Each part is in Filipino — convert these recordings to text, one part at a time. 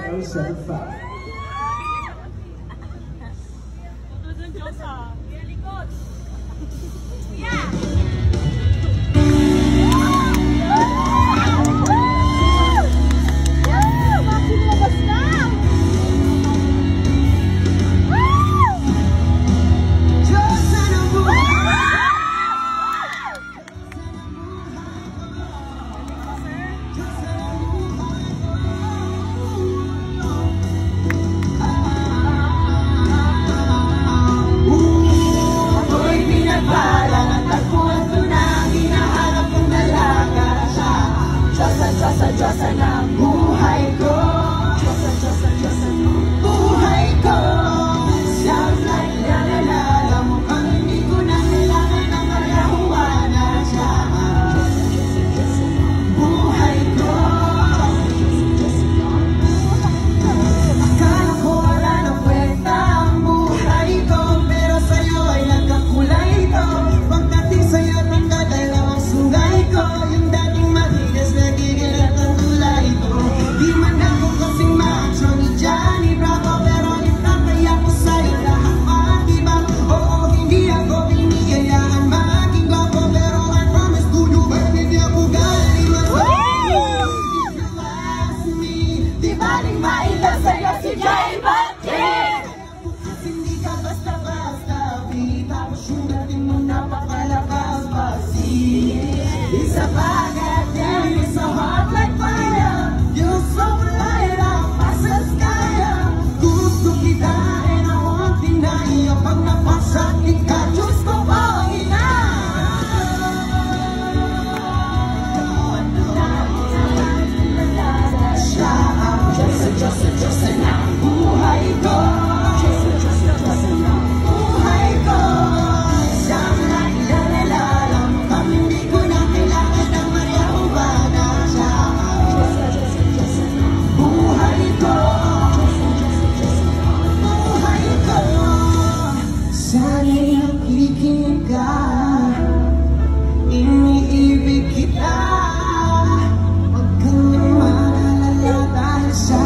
0975. Diyosa ng buhay ko, Diyosa ng buhay ko. Siyang naglalala mukhang hindi ko na kailangan ng kalahuana siya. Diyosa ng buhay ko. Akala ko wala na kwenta ang buhay ko, pero sa'yo ay nagkakulay ito. Pagdating sa'yo nagdadalawang sungay ko, yung dating matigas nagiging di man ako kasing macho ni Johnny Bravo, pero itatay ako sa'yo lahat mag-iba. Oo, hindi ako biniyayaan maging gwapo, pero I promise to you, baby, di ako galing masaya. If you ask me, di baling mailan sa'yo si Jay Batin. Bukas hindi ka basta-basta, tapos yung dating mo napakalakas pasi. Isa bagat yan, isa hot like fire. You're so light up, as a sky. Gusto kita and I won't deny. Pag napasakit ka, Diyos ko po ina. Siya ang Diyosa ng buhay ko. Diyosa ng buhay ko. Siyang naglalala mukhang hindi ko na kailangan ng marihuana siya. Buhay ko, buhay ko. Sana'y nakikinig ka, iniibig kita. Huwag kang mag-alala dahil sa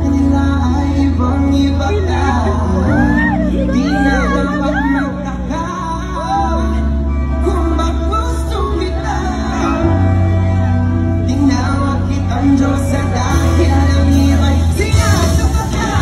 kanila ay ibang-iba ka. Di na dapat magtaka kung bakit gusto kita. Tinawag kitang Diyosa dahil ang hirap sinasama ka.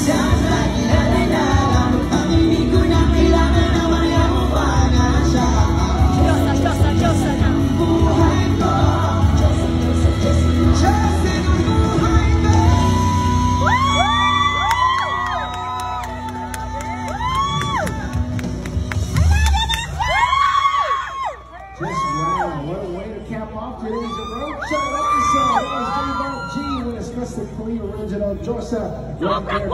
Siyang naglalala mukhang hindi ko na kailangan ng marihuana siya. Diyosa ng buhay ko. Diyosa ng buhay ko. Just wow, what a way to cap off today's roadshow episode. That was Dave G with a Stress the Queen original Diyosa right there.